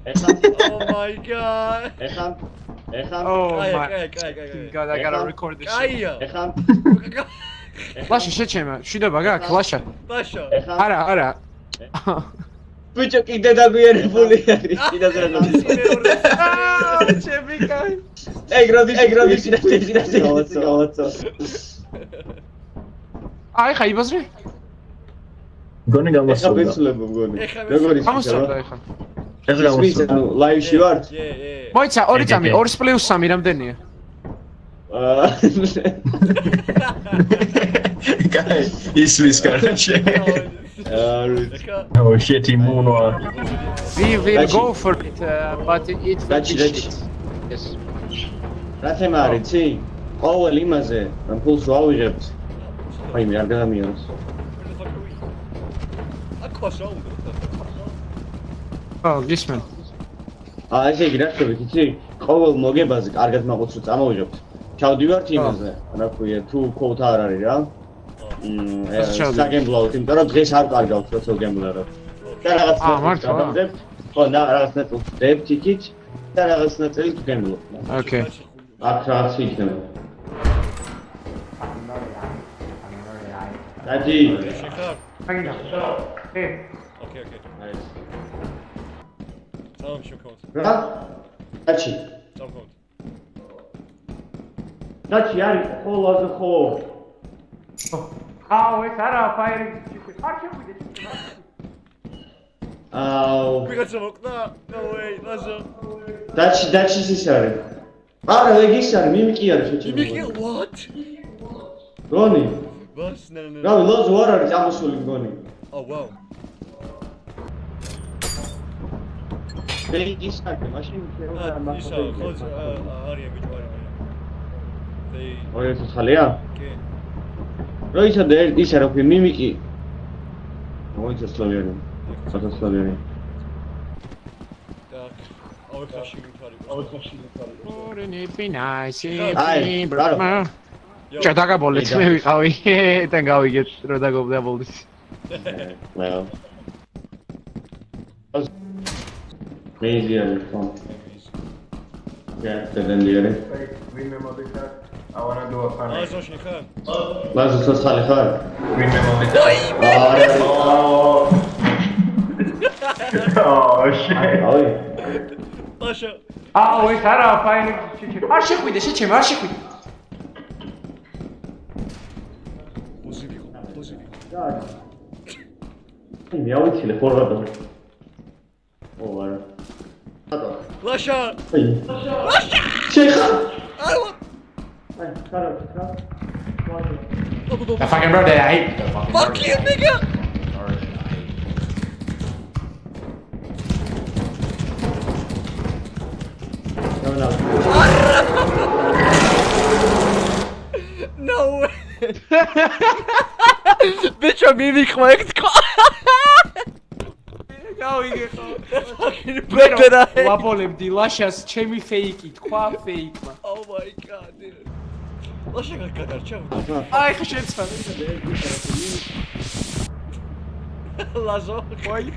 Oh my god. Oh my god, I gotta record this shit. Lasha, შეჩემა, შვიდობა გაქვს, ლაშა. Lasha. არა. ბიჭო კიდე დაგვიერებული არის, კიდე დაგვიერებული. ჩემი კაი. ეგროდის სინათლე. აი, ხა იბაზრე? გონი გამოსულა. ეხა მგონი. როგორ ის გამოსულა ეხა. ეს გამოსულა. ლაივში ვარ? მოიცა 2 წამი, 2+3 რამდენია? კაი, ისვის კარჩე. Oh shit, immuno. We will go for it, but it will be shit. Yes. რა თემა არის, ცი? ყოველ იმაზე, ამ ფულს ვავიღებთ. აი მე არ გადამიანოს. Oh, Gisman. ესე იგი რა ხდება, იცი? ყოველ მოგებაზე კარგად მაყურს რომ წამოვიღებთ. ჩავდივართ იმაზე, რა ქვია, თუ ქოუთა არ არის რა. საგემბლოუთ, იმიტომ რომ დღეს არ კარგავთ როცა გემბლერობთ. და რაღაც მარტო. ხო, რაღაც ნაწილს დებთ იქით და რაღაც ნაწილი თუ გემბლობთ. Okay. აქ რაღაც იქნება. დადი. აგინდა. Okay. Tamam şu kod. რა? დაჩი. Tamam kod. დაჩი არის ყველაზე ხო. აუ, ეს არა ფაირი. არ შეგვიდე. Ვიღაცა მოკდა? No way, Lasha. დაჩი ის არის. არა, ეგ ის არის, მიმიკი არის შეჭი. Mimiki what? გონი. Bas, no. რავი, ლოზო არ არის წამოსული გონი. Oh wow. ეგ ის არის, მაშინ შეიძლება ისა, ხოც არია ბიჭო არია. ორი ცოცხალია? კი. რო ისად ისა რა ქვია, მიმიკი. მოიცა სლოვიანი. სლოვიანი. Так. Ой, ხაში გითარი. Wouldn't it be nice აი, ბრავო. ჩა დაგაბოლეთ, მე ვიყავი. თან გავიგეთ, რომ დაგაბოლდეს. Well. Crazy fun. Yeah, then the other. Remember that? I wanna do a funny. Lasha შეხარ? ლაზო სოცხალი ხარ? Remember that? Oh shit. აი. Lasha. აუ, ეს არა ფაირი. არ შეხვიდე, შეჩემა, არ შეხვიდე. მე ავიცილე ფორვარდ. ო არა. Lasha. Lasha. შეხარ. აი, ხარა. The fucking brother, I hate the fucking fuck you, nigga. No way. Bitch, I'm mimik correct. გავიგე ხო? Fucking better. ვაპოლებდი ლაშას, ჩემი ფეიკი, თქვა ფეიკმა. Oh my god, dude. Lasha გადარჩა. აი, ხა შეცვალე. Lasha. ვაი.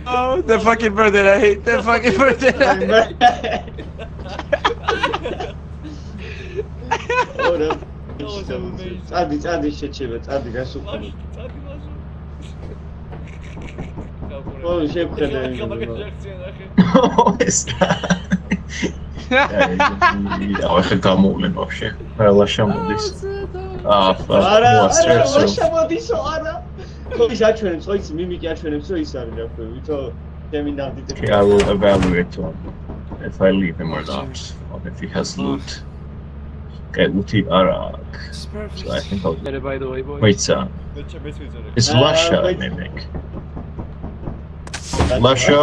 Oh, the fucking brother, I hate the fucking brother. ორა. That was amazing. წადი შეჩება, წადი გასუხო. ო, შევხედე. Oh, está. Ja, ich kann mal вообще. Лаша модис. არა, ლაშა მოდისო, არა. ხო ის აჩვენებს, ხო ის მიმიკი აჩვენებს, რომ ის არის რა ქვია, ვითო ჩემი ნამდვილად. I will evaluate him if I leave him or not, or if he has loot. Okay, looty arak. So I think I'll Better by the way, boy. wait, sir. It's Lasha, mimic. Lasha,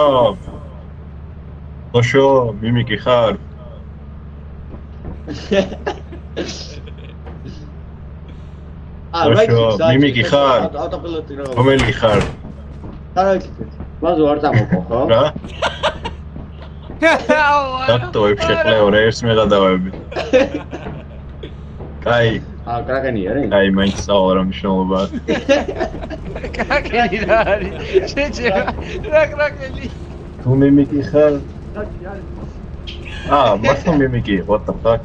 mimic ихარ. მიმიკი ხარ? ავტოპილოტი რა. რომელი ხარ? არა ვიცი. ლაზო არ წამოყო, ხო? რა? დატოებ შეყლეორე ერთს მეღადავები. კაი. კრაკენი არის? კაი, მაინც სწავლა რა მნიშვნელობა აქვს. კრაკელი რა არის? შეჭება. რა კრაკელი? თუ მიმიკი ხარ? მართლა მიმიკი, what the fuck?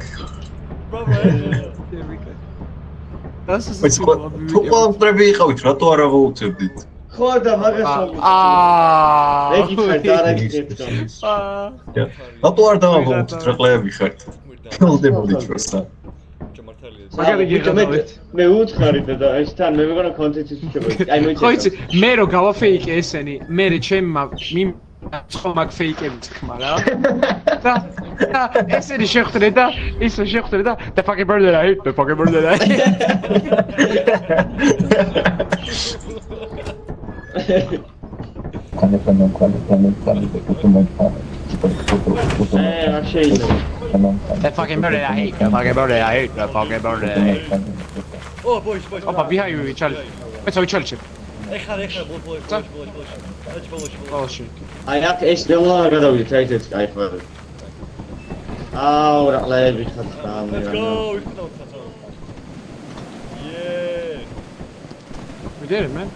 თუ ყველაფრები იყავით, რატო არ ავაუწებდით? ხო და მაგას მეგითხარ და არ აგიგებთ. რატო არ დავაუწებთ რა ყლები ხართ? მოდით პროსტა. მე უთხარი და ეს თან მე მეგონა კონტენტის უჩებოდი. აი მოიწევ. ხო იცი, მე რო გავაფეიკე ესენი, მე ჩემ ხო მაგ ფეიკებით ხმა რა. და ესენი შეხვდრე და ისე შეხვდრე და the fucking bird I hate, the fucking bird I hate. The fucking bird I hate, the fucking bird I hate, the fucking bird I hate. Oh, boys. Opa, behind you, Charlie. Let's go, Charlie. ეხლა, ბოლოში. აი აქ ეს დელონა გადავიდეთ, აი ეს კაიფა. რა ყლები ხართ და მე. Let's go, yeah. We did it, man.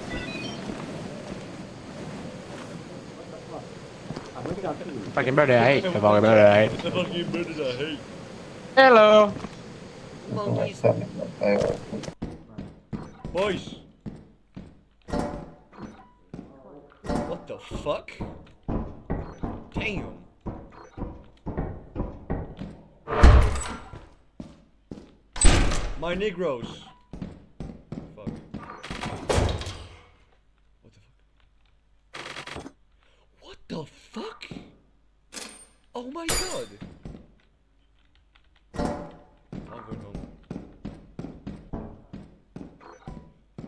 Fucking bird I hate, the fucking bird I hate. The fucking bird I hate. Hello. Monkeys. Boys. What the fuck? Damn. My Negroes. Fuck. What the fuck? Oh my god. I'll go home.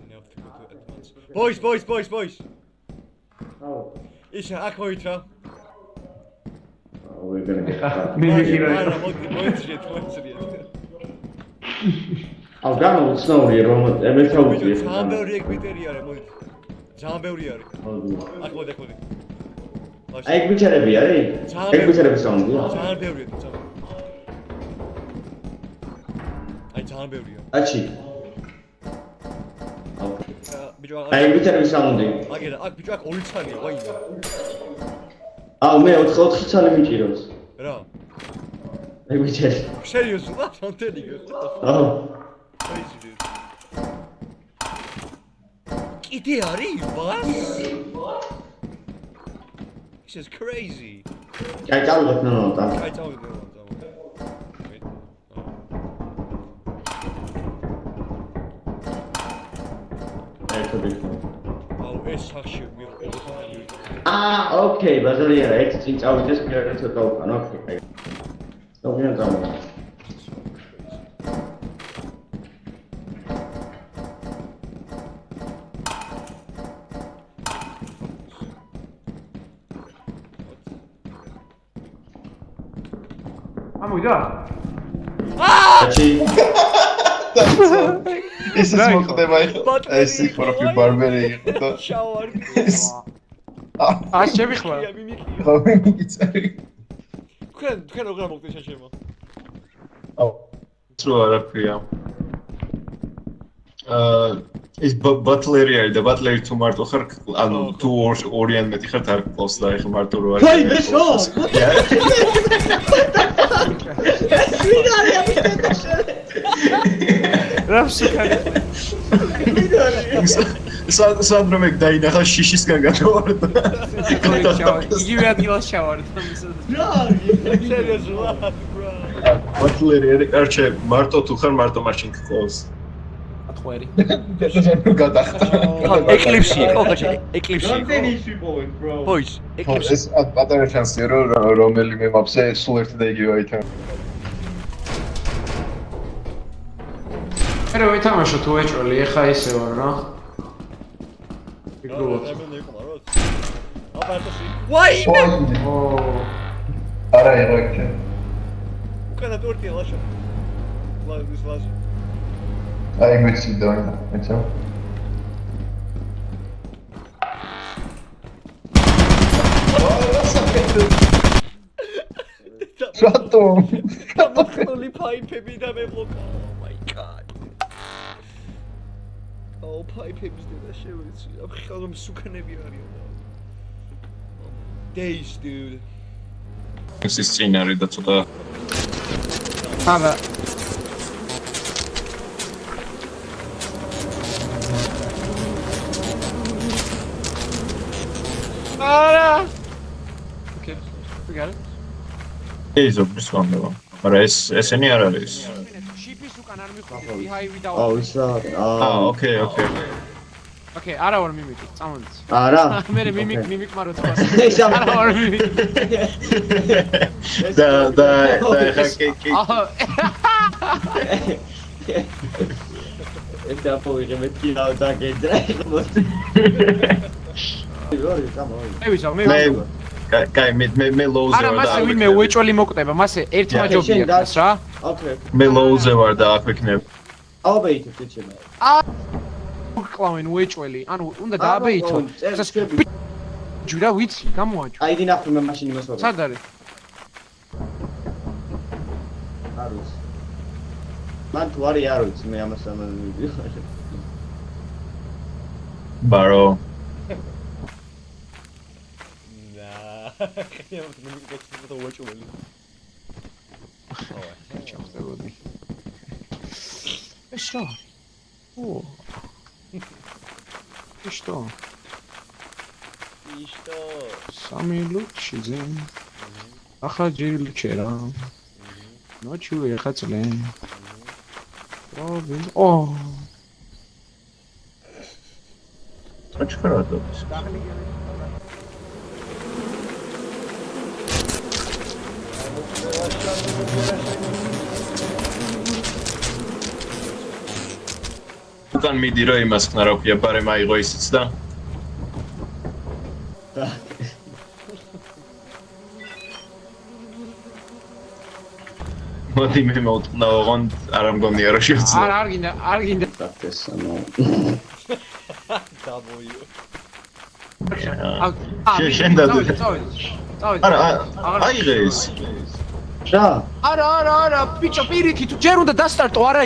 Now to go to advance. Boys. Isha, აქ მოიწვა. We're gonna get that. მოიწრიეთ. გამოვცნობი რომ ემეთაუძიე. ძალიან ბევრი ეგვიტერი არის, მოიწ. ძალიან ბევრი არის. აქ მოდი. აი ეგვიტერები არის? ეგვიტერები საუნდია? ძალიან ბევრია, ძალიან. აი ძალიან ბევრია. აჩი. ბიჭო, აი ეგვიტერები საუნდი. აგერა, აქ ბიჭო, აქ 2 ცალია, ვაიმე. მე 4 ცალი მიჭირავს. რა? ეგვიტერი. Seriously, ფანტენი გეხო. Crazy dude. კიდე არის? What? This is crazy. აი წავიდეთ ნონოტა. აი წავიდეთ ნონოტა. ეს სახში მიყოლოდი. ოკეი, ბაზარია, ერთ წინ წავიდეს, მერე ცოტა უკან, ოკეი. დავიან წავიდა. ამოვიდა? აჩი. ეს ის მოხდება ახლა. ეს პროფი ბარბერი იყო და შავარი. შევიხმარ. ხო მიგიწევი. თქვენ როგორ მოგდეთ შეშემა? რო არაფრია. ეს ბატლერი არის და ბატლერი თუ მარტო ხარ, ანუ თუ ორი ან მეტი ხარ არ გყავს და ეხლა მარტო რო არის. ჰაი, მე შო. რაფსიქარი. სანდრო მეკ დაინახა შიშისგან გადავარდა. იგივე ადგილას ჩავარდ. Seriously, bro. ბატლერი არის, კარჩე, მარტო თუ ხარ, მარტო მაშინ გყავს. ათხვერი. გადახდა. ეკლიფსი, ოღონდ ეკლიფსი. რამდენი შევიპოვეთ, bro? Boys, ეკლიფსი. ეს პატარა შანსია რომ რომელიმე მაპზე სულ ერთი და იგივე აიტემი. მე ვეთამაშო თუ ეჭველი, ეხა ისე ვარ რა. იგულოთ. ვაიმე! არა იყო ეგ. უკანა ტორტია ლაშა. ლაშა. აი მეცი დაინა, ეცო. რატომ? გამახოლი ფაიფები და მე ბლოკა. Oh my god. Oh ფაიფების და შევეცი. ახლა მსუქნები არიან. Days, dude. ეს სცენარი და ცოტა აბა არა Okay, we got it. ეს ოპრის ვამბება. მაგრამ ესენი არ არის. შიფის უკან არ მიხვდი, ჰაივი და აუ ისა ოკეი. Okay, არა ვარ მიმიკი, წამოდი. არა მე მიმიკმა რო თქვა. ეს არა ვარ მიმიკი. და ხაკი ეს დაპოვიღე მე კიდევ დაგეძრა ორი წამოვი მე ვიზავ, მე კაი მე ლოუზე არა, ვარ მასე და ვინმე უეჭველი მოკვდება, მასე ერთმა ჯობია ხას რა. ოკეი მე ლოუზე ვარ და აქვექნებ. აუბეითებ ტიჩენა კლავენ უეჭველი, ანუ უნდა დააბეითო. ჯურა ვიცი, გამოაჯო. აი დინახე მე მაშინ იმას ვაგებ სად არის? არის მან თუ არის არ ვიცი მე ამას ამან მივიდიხარ ბარო ხიამ თუ მიგეკეთე და უეჭველი. ჩახდებოდი. ეს რა? ო. ის што? იშტო. სამი ლუჩიძე. ახლა ჯერი ლუჩერა. ნოჩუ ეხაცლე. პრობლემ. ო. აჩქარადობს. უკან მიდი რა იმას ხნა რა ქვია პარე მაიღო ისიც და მოდი მე მოვტყნა ოღონდ არ მგონია რა შევცდა არ გინდა. ეს ანუ დაბოიო. შენ დადო. წავედი. არა აიღე ის რა არა, ბიჭო, პირიქით, თუ ჯერ უნდა დასტარტო, არა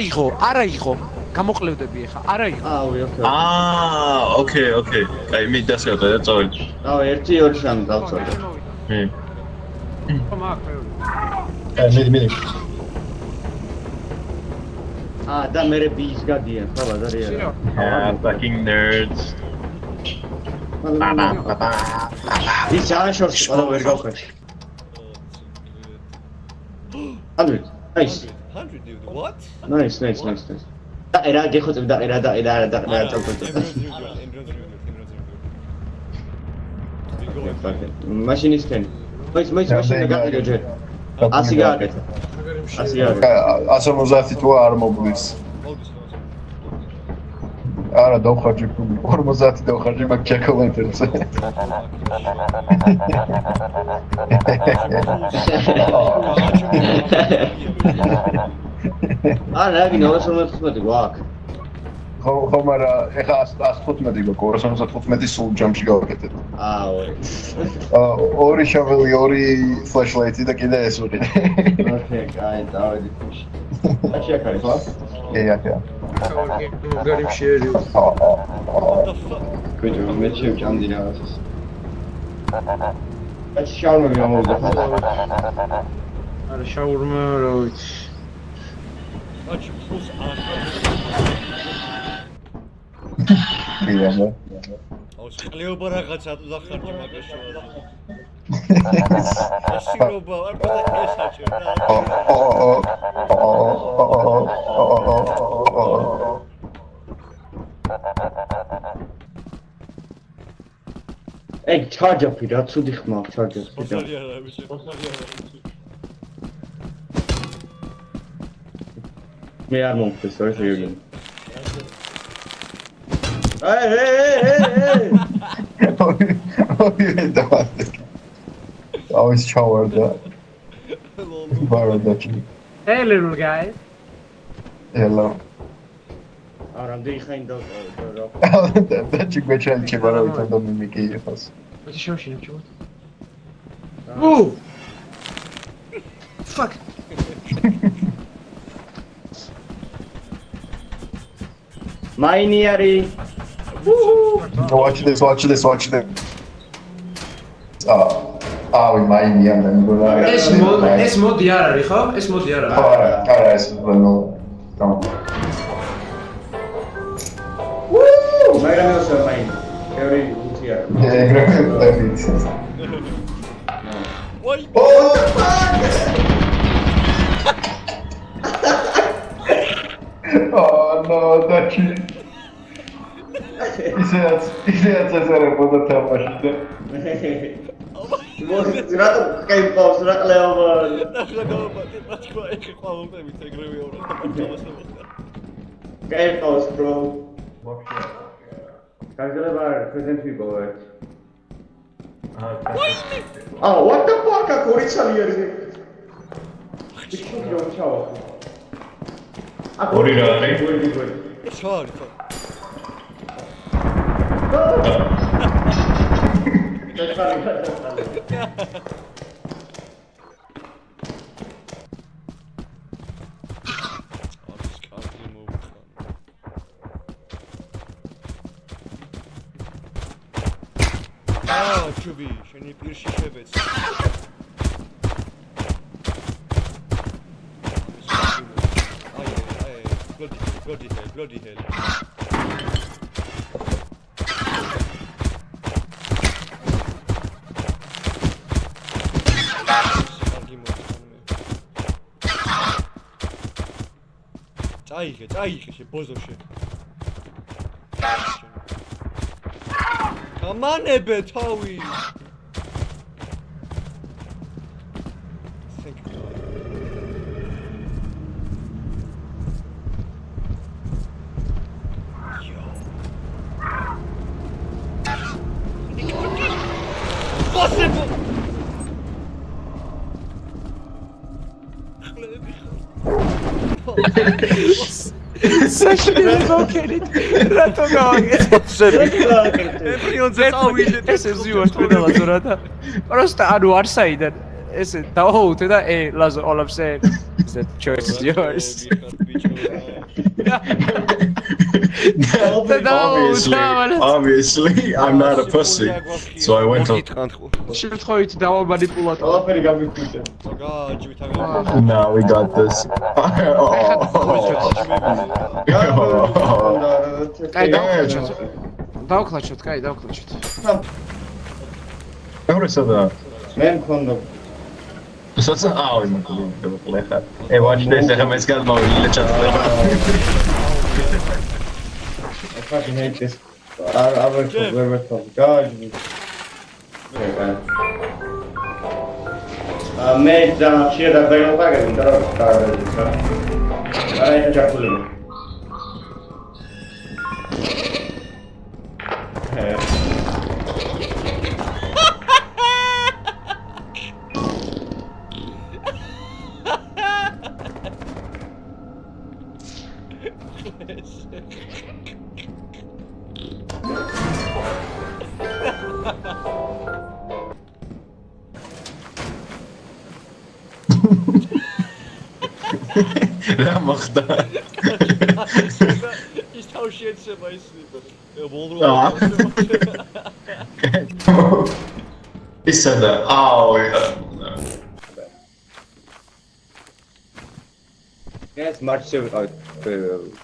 იღო. გამოყლევდები ახლა, არა იღო. აუ ოკეი ოკეი კაი მე დასევდა და წავედი აუ 1-2 დავწოდე მე მაგ კაი მიდი და მე ბის გადიან ხო ბაზარია fucking nerds ის ჩაშორს ყველა ვერ გავხდი 100 nice 100 dude. What? nice და ერა გეხოწებ და ერა წავწოდე მაშინ ისქენ მოიც მაშინ გაგიგე ჯერ 100 გააკეთე 100 გააკეთე 150 თუ არ მოგდის არა დავხარჯი 50 დავხარჯი მაგ ჩეკოლენტერზე არა გინდა 215 გვაქვს ხო მარა ეხა 115 გვაქვს 215 სულ ჯამში გავაკეთეთ ორი შაველი ორი ფლეშლაიტი და კიდე ეს ვიყიდე ოკეი კაი დავედი ფუში აშია კარი ხო ია გარიმ შეერი. კეთე მე შევჭამდი რაღაცას ეს შაურმა გამოვიდა არა შაურმა რა ვიცი. Aç pus ია აუს ყლიობა რაღაცა დახარჯი მაგაში ვარ. ასირობა არ პატა ეს აჭერდა. ეგ ჩარჯაფი რა ცუდი ხმა ჩარჯაფი მოსალი არა ბიჭო. მე არ მომხდეს რა შეგეგენ ოი დავასე აუის ჩავარდა ბაროდაჩი Hey little guy. hello რამდენი ხანი და და ჩიგვეჩელი ჩებარა ვითომ და მიმიკი იყოს What is your shit, Joe? Whoa! Fuck! მაინი არის. Watch this. ავი მაინია მე მგონა. ეს მოდი არ არის ხო? ეს მოდი არ ხო არის. არა ეს ნო დამ. მაგრამ ეს მაინი. ბევრი უცია. ვაი Oh no, Dachi. ისეაც ესერებოდა თამაშზე. რატო კაიფავს რა ყლეობა? ახლა დავაბატე რა თქვა ეხი ყოველდღიურად ეგრევე ორ კაიფავს bro. კაგლება present people right? Oh, what the fuck? კორიცალი არის. ისკუპიო ჩავა. ორი რა არის? ჩარი ხო ჩუბი შენი პირში შევეც bloody hell წაიღე ბოზოში გამანებე თავი საშინელი მოკერით რატო გავაკეთე ემბრიონზე წავიდე ესე ზივართ პედალაზე რა და просто ანუ არ საიდან ესე დავაუთე და ლაზო all I'm saying is that choice is yours Obviously, I'm not a pussy. So I went on. შემთხვევით დავამანიპულატო ყველაფერი გამიგვიდა. Now we got this. კაი დავკლაჩოთ კაი დავკლაჩოთ Everything. მე მქონდა What's that? Oh, I'm going to go to Hey, watch this. I'm going to go to I fucking hate this. I work for Liverpool. God. Mate, shit, I don't know if I can do it. لا مختار ისთავში ეცება ისნიბა ისადა აუ ეს მარჩი ვიყავით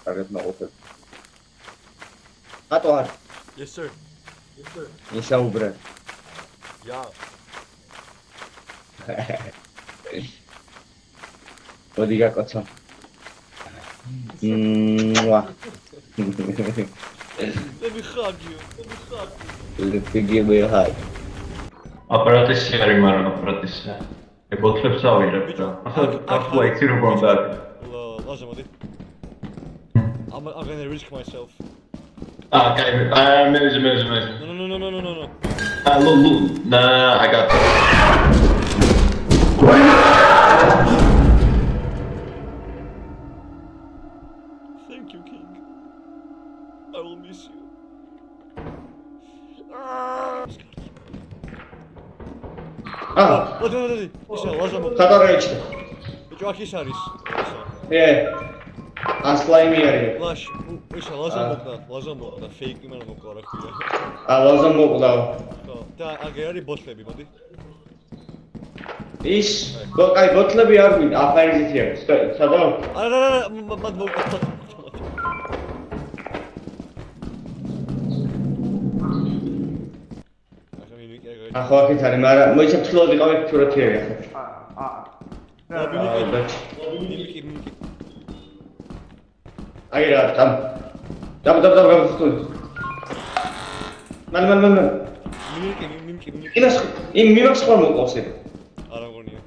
კარგად მოყოლ. ატო არ Yes sir ისაუბრე. Yeah მოდი გაკოცა. მუა. Let me hug you. Let me give you a hug. აპარატისი არის მაგრამ აპარატისი ებოთლებს ავიღებ და ახლა იქი როგორ უნდა ლაზა მოდი I'm gonna risk myself კაი მე No look I got this Thank you king I will miss you მოდი ისე ლაზა მოდი ხატარეიჩი. ბიჭო აქ ის არის ასლაიმი არის. ლაშ იშა ლაზა მოკდა, ფეიკი მან მოკლა რა ქვია. ლაზა მოყდა. ხო, და აგერ არის ბოთლები, მოდი. ის, კაი, ბოთლები არ გვინდა, აფარიზითია. სადა? არა, მათ მოკლა. ახლა აქეთ არის, მაგრამ მოიცა ფთილად იყავი ფთურათიერი ახლა. მიმიკი. აი რა, დამ გავხსნით. მან. მიმიკი. იმ მიმაქვს ხომ მოყავს ეგ. არა მგონია.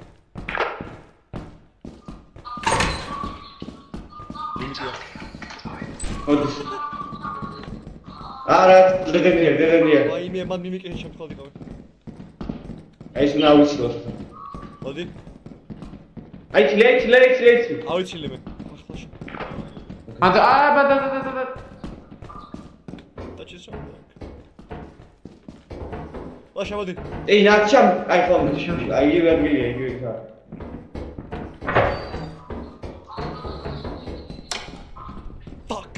მიმიკია. ოდის. არა, დედენია. აი მე მან მიმიკი შემთხვევით იყავი. აი ეს უნდა ავიცილო. მოდი. აი ჩილე. ავიცილე მე. ახლა და დაჩესო. ლაშა მოდი. ეი ნაჩამ, აი ხომ. აი ვერ მიგე, ხა. Fuck.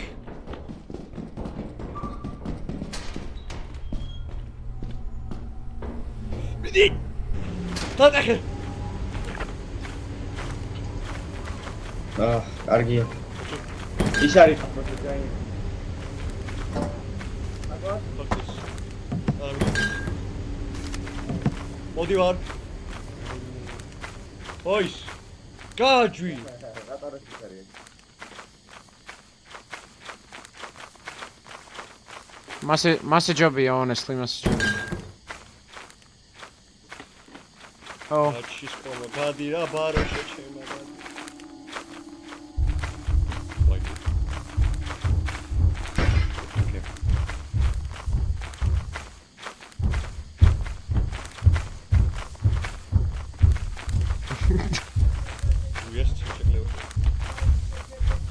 მიდი. დაგახე. კარგია. ის არის მოდი ვარ. ოის. გაჯვი. მასე ჯობია, honestly, მასე ჯობია. Oh. აჩის ხოლმე გადი რა ბაროშე ჩემო.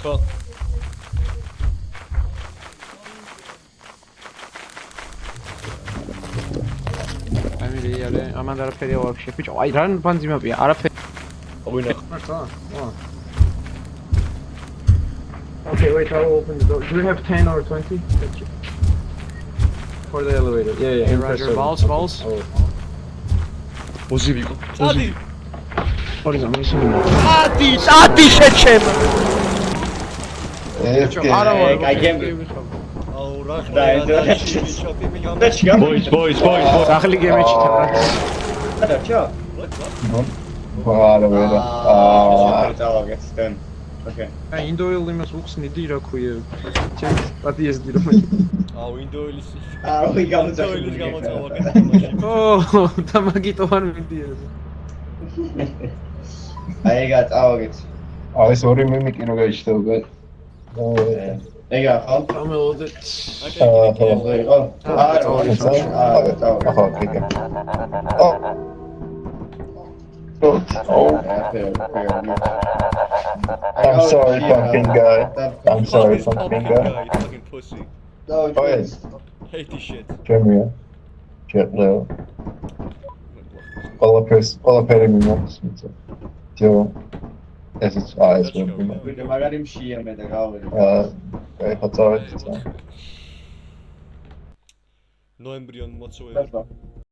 ხო. ამირიალე, ამან არაფერი ვაფშე. ბიჭო, აი რა ბანძიმებია, არაფერი. ვინახ. Okay, wait, I will open the door. Do we have 10 or 20? For the elevator. Yeah. Hey, Roger, balls. ბოზი ვიყო. წადი. Sorry, I'm missing. წადი შეჩემ. არა, აი გემი. აუ რა და Boys. სახლი გემეჩითა რა. და ჩა. არა ვერა. დავაგეთდენ. Okay. აი ინდოელ იმას უხსნიდი რა ქვია. ჩემს პატიესდი რომ. აუ ინდოელის. აი ინდოელის გამოწავა კეთე. ო, და მაგიტო არ მიდიას. აი გაწავაგეთ. აი ეს ორი მიმიკი რო გაიჩნდება. ეგა ხო? გამელოდეთ. იყო? არა, ახლა კიკა. I'm sorry, pumpkin guy. I'm sorry, pumpkin guy. You fucking pussy. Oh yes. Hate this shit. Jemia. Jetlo. ყველაფერი მიმოხს. ჯო. ეს არის ვიდე მაგარი მშია მე და გავვედი. აი ხაწავეთ. ნოემბრიან მოწვევი.